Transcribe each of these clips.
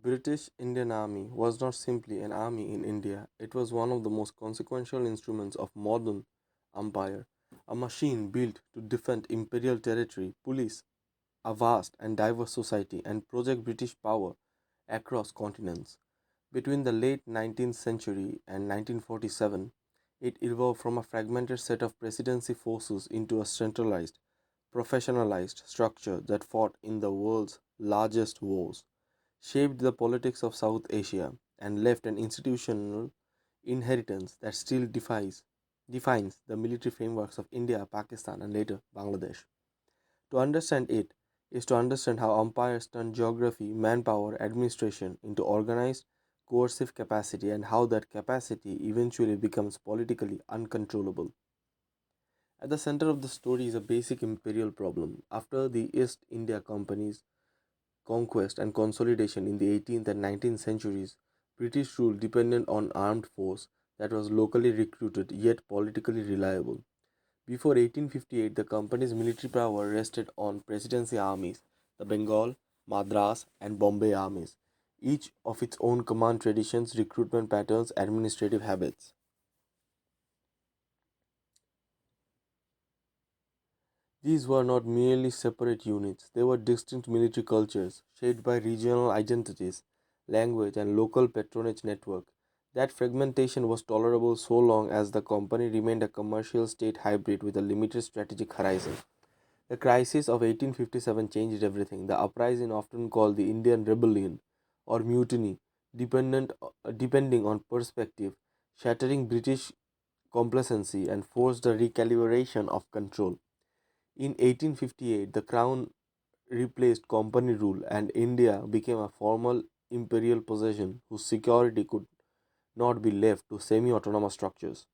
British Indian Army was not simply an army in India, it was one of the most consequential instruments of modern empire, a machine built to defend imperial territory, police a vast and diverse society, and project British power across continents. Between the late 19th century and 1947, it evolved from a fragmented set of presidency forces into a centralized, professionalized structure that fought in the world's largest wars, shaped the politics of South Asia, and left an institutional inheritance that still defines the military frameworks of India, Pakistan, and later Bangladesh. To understand it is to understand how empires turned geography, manpower, administration into organized, coercive capacity, and how that capacity eventually becomes politically uncontrollable. At the center of the story is a basic imperial problem. After the East India Company's conquest and consolidation in the 18th and 19th centuries, British rule depended on armed force that was locally recruited yet politically reliable. Before 1858, the company's military power rested on presidency armies, the Bengal, Madras, and Bombay armies, each of its own command traditions, recruitment patterns, administrative habits. These were not merely separate units, they were distinct military cultures, shaped by regional identities, language, and local patronage network. That fragmentation was tolerable so long as the company remained a commercial state hybrid with a limited strategic horizon. The crisis of 1857 changed everything. The uprising, often called the Indian Rebellion or Mutiny, depending on perspective, shattering British complacency and forced a recalibration of control. In 1858, the crown replaced company rule and India became a formal imperial possession whose security could not be left to semi autonomous structures.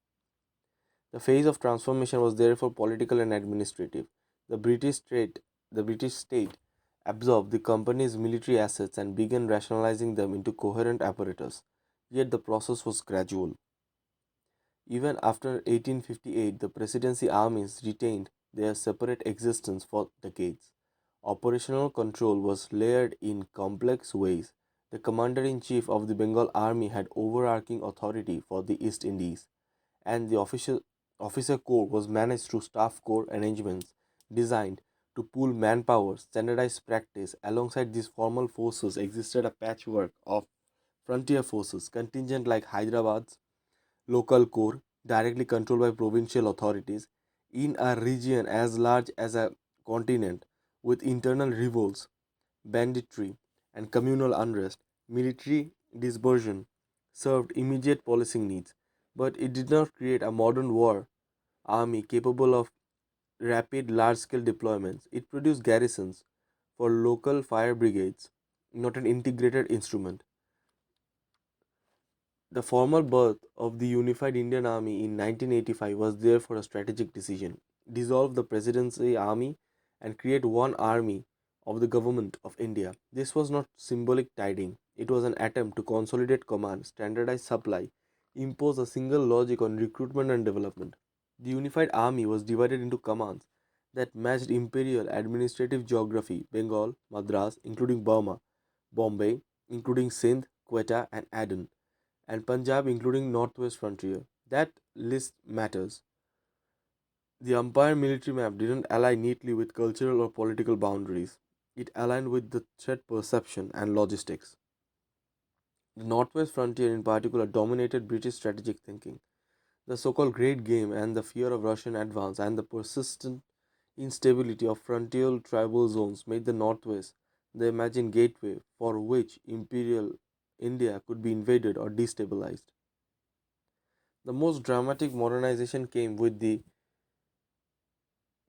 The phase of transformation was therefore political and administrative. The British state, the British state absorbed the company's military assets and began rationalizing them into coherent apparatus. Yet the process was gradual. Even after 1858, the presidency armies retained their separate existence for decades. Operational control was layered in complex ways. The commander in chief of the Bengal army had overarching authority for the East Indies, and the officer corps was managed through staff corps arrangements designed to pool manpower, standardized practice. Alongside these formal forces existed a patchwork of frontier forces, contingent like Hyderabad's local corps, directly controlled by provincial authorities, in a region as large as a continent, with internal revolts, banditry, and communal unrest. Military dispersion served immediate policing needs, but it did not create a modern war army capable of rapid large scale deployments. It produced garrisons for local fire brigades, not an integrated instrument. The formal birth of the unified Indian Army in 1985 was therefore a strategic decision. Dissolve the Presidency Army and create one army of the Government of India. This was not symbolic tidying, it was an attempt to consolidate command, standardize supply, impose a single logic on recruitment and development. The unified army was divided into commands that matched imperial administrative geography: Bengal, Madras, including Burma, Bombay, including Sindh, Quetta, and Aden, and Punjab, including Northwest Frontier. That list matters. The empire military map didn't align neatly with cultural or political boundaries. It aligned with the threat perception and logistics. The Northwest Frontier, in particular, dominated British strategic thinking. The so called Great Game and the fear of Russian advance and the persistent instability of frontier tribal zones made the Northwest the imagined gateway for which imperial India could be invaded or destabilized. The most dramatic modernization came with the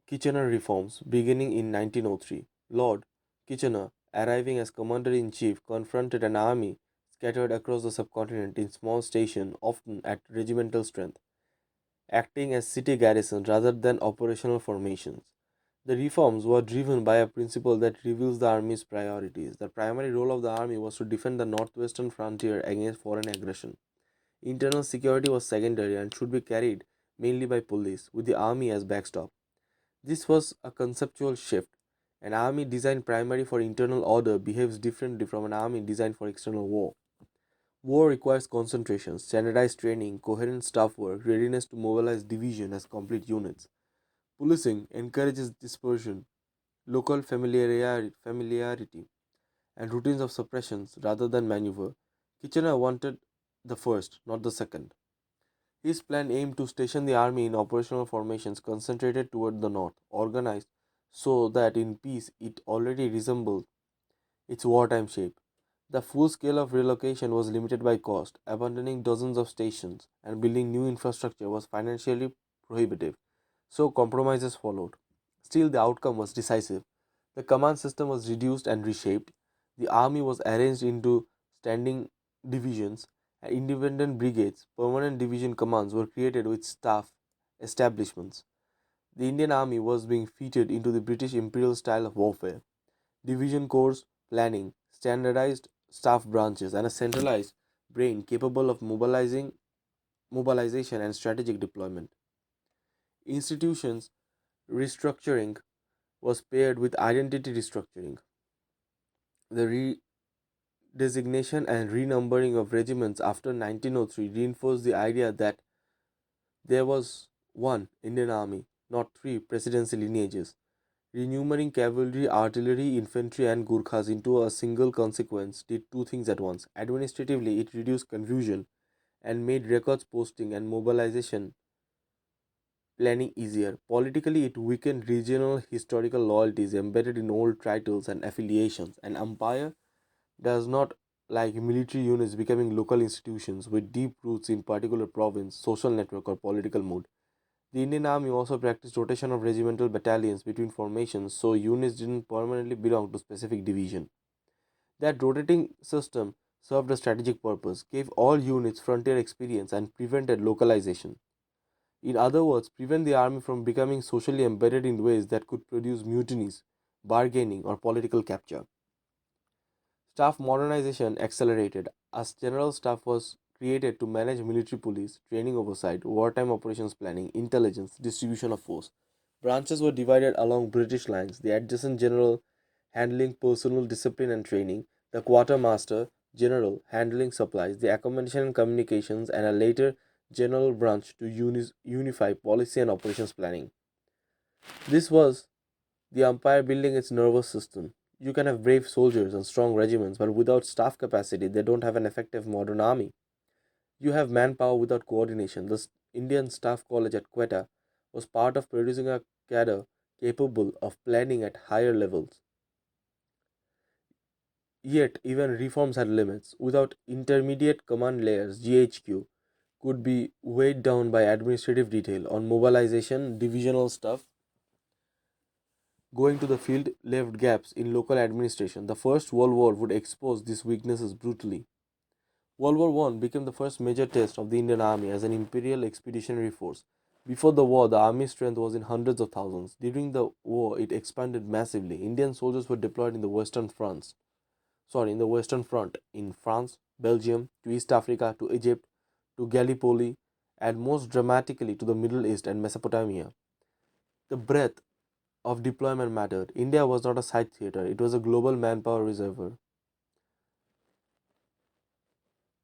Kitchener reforms beginning in 1903. Lord Kitchener, arriving as commander in chief, confronted an army scattered across the subcontinent in small stations, often at regimental strength, acting as city garrisons rather than operational formations. The reforms were driven by a principle that reveals the army's priorities. The primary role of the army was to defend the northwestern frontier against foreign aggression. Internal security was secondary and should be carried mainly by police, with the army as backstop. This was a conceptual shift. An army designed primarily for internal order behaves differently from an army designed for external war. War requires concentration, standardized training, coherent staff work, readiness to mobilize division as complete units. Policing encourages dispersion, local familiarity, and routines of suppressions rather than maneuver. Kitchener wanted the first, not the second. His plan aimed to station the army in operational formations concentrated toward the north, organized so that in peace it already resembled its wartime shape. The full scale of relocation was limited by cost. Abandoning dozens of stations and building new infrastructure was financially prohibitive, so compromises followed. Still, the outcome was decisive. The command system was reduced and reshaped. The army was arranged into standing divisions and independent brigades. Permanent division commands were created with staff establishments. The Indian Army was being fitted into the British imperial style of warfare. Division corps, planning, standardized staff branches, and a centralized brain capable of mobilization and strategic deployment. Institutions restructuring was paired with identity restructuring. The redesignation and renumbering of regiments after 1903 reinforced the idea that there was one Indian army, not three presidency lineages. Renumbering cavalry, artillery, infantry, and Gurkhas into a single consequence did two things at once. Administratively, it reduced confusion and made records posting and mobilization planning easier. Politically, it weakened regional historical loyalties embedded in old titles and affiliations. An empire does not like military units becoming local institutions with deep roots in particular province, social network, or political mood. The Indian Army also practiced rotation of regimental battalions between formations so units didn't permanently belong to specific division. That rotating system served a strategic purpose, gave all units frontier experience and prevented localization. In other words, prevent the army from becoming socially embedded in ways that could produce mutinies, bargaining, or political capture. Staff modernization accelerated as general staff was created to manage military police, training oversight, wartime operations planning, intelligence, distribution of force. Branches were divided along British lines, the adjutant general handling personal discipline and training, the quartermaster general handling supplies, the accommodation and communications, and a later general branch to unify policy and operations planning. This was the empire building its nervous system. You can have brave soldiers and strong regiments, but without staff capacity, they don't have an effective modern army. You have manpower without coordination. The Indian Staff College at Quetta was part of producing a cadre capable of planning at higher levels. Yet, even reforms had limits. Without intermediate command layers, GHQ could be weighed down by administrative detail on mobilization, divisional stuff. Going to the field left gaps in local administration. The First World War would expose these weaknesses brutally. World War One became the first major test of the Indian Army as an imperial expeditionary force. Before the war, the army's strength was in hundreds of thousands. During the war, it expanded massively. Indian soldiers were deployed in the Western Front, in France, Belgium, to East Africa, to Egypt, to Gallipoli, and most dramatically to the Middle East and Mesopotamia. The breadth of deployment mattered. India was not a side theater, it was a global manpower reservoir.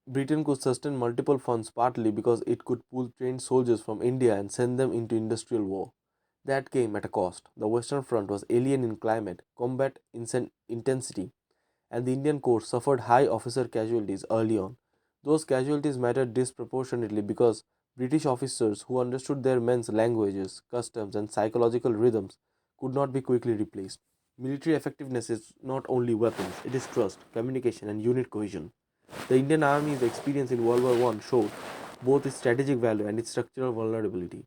Britain could sustain multiple fronts partly because it could pull trained soldiers from India and send them into industrial war. That came at a cost. The Western Front was alien in climate, combat intensity, and the Indian Corps suffered high officer casualties early on. Those casualties mattered disproportionately because British officers who understood their men's languages, customs, and psychological rhythms could not be quickly replaced. Military effectiveness is not only weapons, it is trust, communication, and unit cohesion. The Indian Army's experience in World War One showed both its strategic value and its structural vulnerability.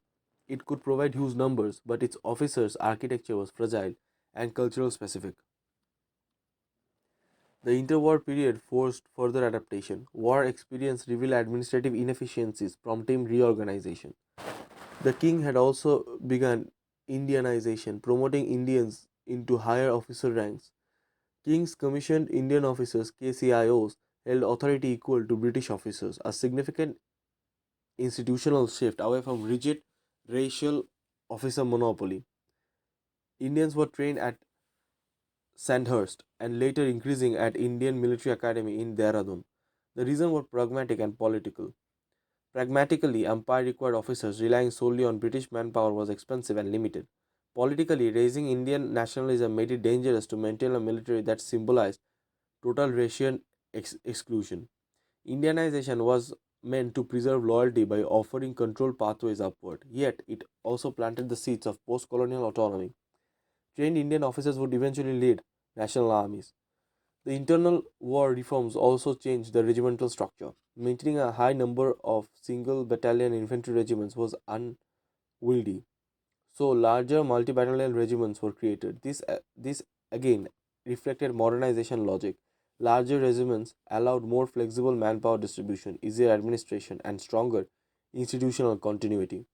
It could provide huge numbers, but its officers' architecture was fragile and cultural specific. The interwar period forced further adaptation. War experience revealed administrative inefficiencies, prompting reorganization. The king had also begun Indianization, promoting Indians into higher officer ranks. Kings commissioned Indian officers, KCIOs, held authority equal to British officers, a significant institutional shift away from rigid racial officer monopoly. Indians were trained at Sandhurst, and later increasing at Indian Military Academy in Dehradun. The reason was pragmatic and political. Pragmatically, empire required officers relying solely on British manpower was expensive and limited. Politically, raising Indian nationalism made it dangerous to maintain a military that symbolized total racial exclusion. Indianization was meant to preserve loyalty by offering controlled pathways upward, yet it also planted the seeds of post colonial autonomy. Trained Indian officers would eventually lead national armies. The internal war reforms also changed the regimental structure. Maintaining a high number of single battalion infantry regiments was unwieldy, so larger multi-battalion regiments were created. This again reflected modernization logic. Larger regiments allowed more flexible manpower distribution, easier administration, and stronger institutional continuity.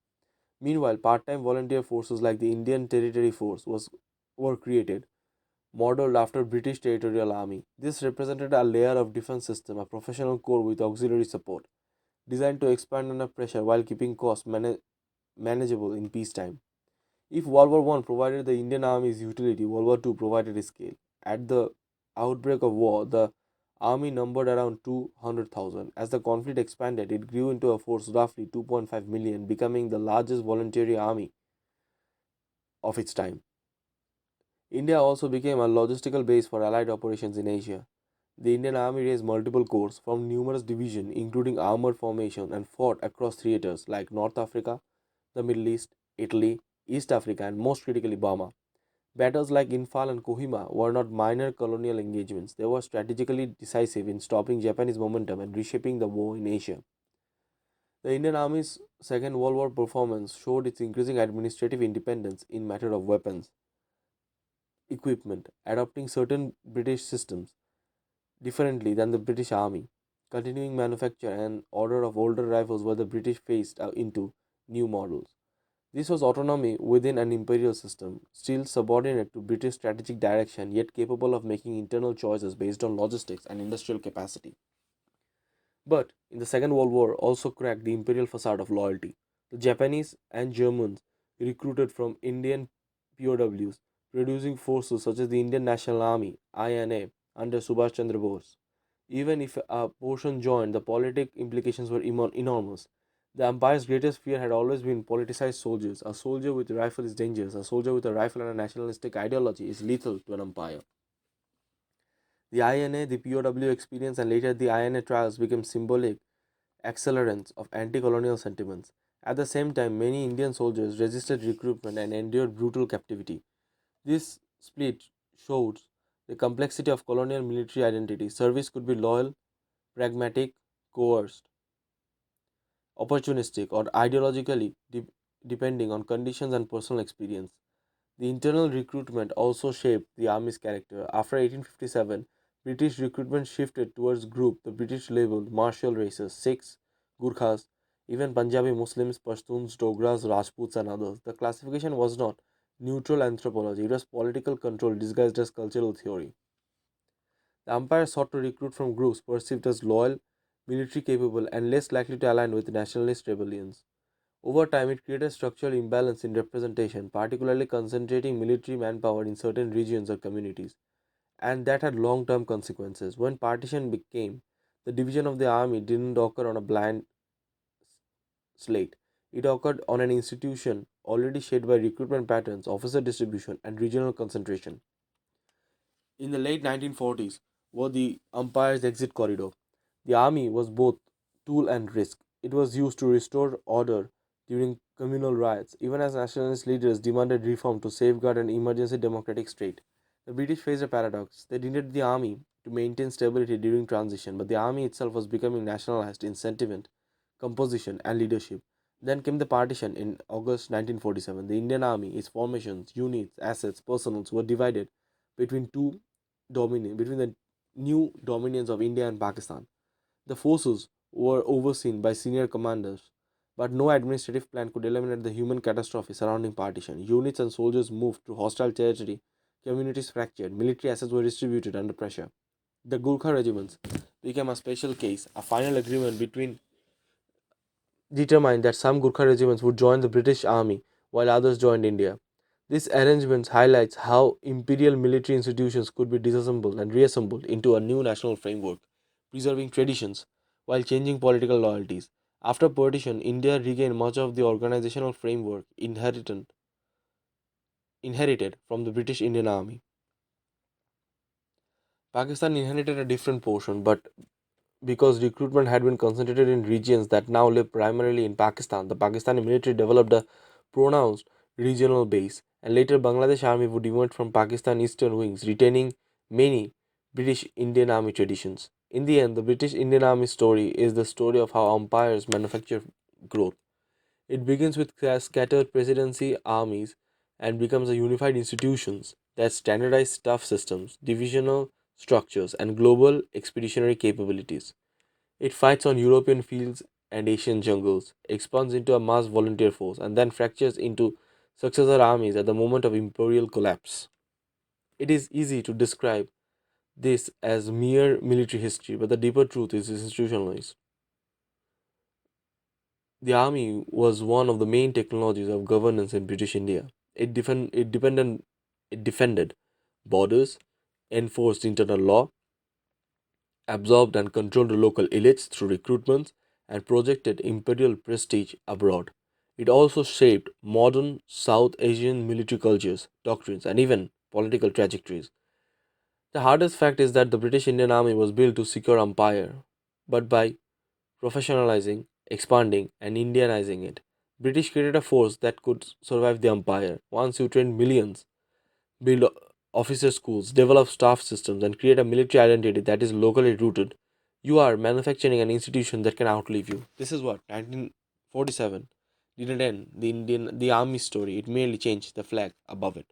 Meanwhile, part-time volunteer forces like the Indian Territory Force were created, modeled after British Territorial Army. This represented a layer of defense system, a professional corps with auxiliary support, designed to expand under pressure while keeping costs manageable in peacetime. If World War One provided the Indian Army's utility, World War Two provided scale. At the outbreak of war, the army numbered around 200,000. As the conflict expanded, it grew into a force roughly 2.5 million, becoming the largest voluntary army of its time. India also became a logistical base for Allied operations in Asia. The Indian Army raised multiple corps from numerous divisions, including armored formation, and fought across theaters like North Africa, the Middle East, Italy, East Africa, and most critically Burma. Battles like Imphal and Kohima were not minor colonial engagements, they were strategically decisive in stopping Japanese momentum and reshaping the war in Asia. The Indian Army's Second World War performance showed its increasing administrative independence in matter of weapons, equipment, adopting certain British systems differently than the British Army, continuing manufacture and order of older rifles where the British phased into new models. This was autonomy within an imperial system, still subordinate to British strategic direction, yet capable of making internal choices based on logistics and industrial capacity. But in the Second World War also cracked the imperial facade of loyalty. The Japanese and Germans recruited from Indian POWs, producing forces such as the Indian National Army (INA) under Subhash Chandra Bose. Even if a portion joined, the politic implications were enormous. The empire's greatest fear had always been politicized soldiers. A soldier with a rifle is dangerous. A soldier with a rifle and a nationalistic ideology is lethal to an empire. The INA, the POW experience, and later the INA trials became symbolic accelerants of anti colonial sentiments. At the same time, many Indian soldiers resisted recruitment and endured brutal captivity. This split shows the complexity of colonial military identity. Service could be loyal, pragmatic, coerced, opportunistic, or ideologically depending on conditions and personal experience. The internal recruitment also shaped the army's character. After 1857, British recruitment shifted towards group the British labeled martial races, Sikhs, Gurkhas, even Punjabi Muslims, Pashtuns, Dogras, Rajputs, and others. The classification was not neutral anthropology, it was political control disguised as cultural theory. The empire sought to recruit from groups perceived as loyal, military capable, and less likely to align with nationalist rebellions. Over time, it created structural imbalance in representation, particularly concentrating military manpower in certain regions or communities, and that had long term consequences. When partition became, the division of the army didn't occur on a blind slate. It occurred on an institution already shaped by recruitment patterns, officer distribution, and regional concentration. In the late 1940s were the umpire's exit corridor. The army was both tool and risk. It was used to restore order during communal riots, even as nationalist leaders demanded reform to safeguard an emergency democratic state. The British faced a paradox. They needed the army to maintain stability during transition, but the army itself was becoming nationalized in sentiment, composition, and leadership. Then came the partition in August 1947. The Indian Army, its formations, units, assets, personnel were divided between the new dominions of India and Pakistan. The forces were overseen by senior commanders, but no administrative plan could eliminate the human catastrophe surrounding partition. Units and soldiers moved to hostile territory, communities fractured, military assets were distributed under pressure. The Gurkha regiments became a special case. A final agreement between determined that some Gurkha regiments would join the British army while others joined India. This arrangement highlights how imperial military institutions could be disassembled and reassembled into a new national framework, preserving traditions while changing political loyalties. After partition, India regained much of the organizational framework inherited from the British Indian Army. Pakistan inherited a different portion, but because recruitment had been concentrated in regions that now live primarily in Pakistan, the Pakistani military developed a pronounced regional base, and later Bangladesh Army would emerge from Pakistan eastern wings, retaining many British Indian Army traditions. In the end, the British Indian Army story is the story of how empires manufacture growth. It begins with scattered presidency armies and becomes a unified institutions that standardize staff systems, divisional structures, and global expeditionary capabilities. It fights on European fields and Asian jungles, expands into a mass volunteer force, and then fractures into successor armies at the moment of imperial collapse. It is easy to describe this as mere military history, but the deeper truth is institutionalized. The army was one of the main technologies of governance in British India. It defended borders, enforced internal law, absorbed and controlled the local elites through recruitments, and projected imperial prestige abroad. It also shaped modern South Asian military cultures, doctrines, and even political trajectories. The hardest fact is that the British Indian Army was built to secure empire, but by professionalizing, expanding, and Indianizing it, British created a force that could survive the empire. Once you train millions, build officer schools, develop staff systems, and create a military identity that is locally rooted, you are manufacturing an institution that can outlive you. This is what 1947 didn't end the army story. It merely changed the flag above it.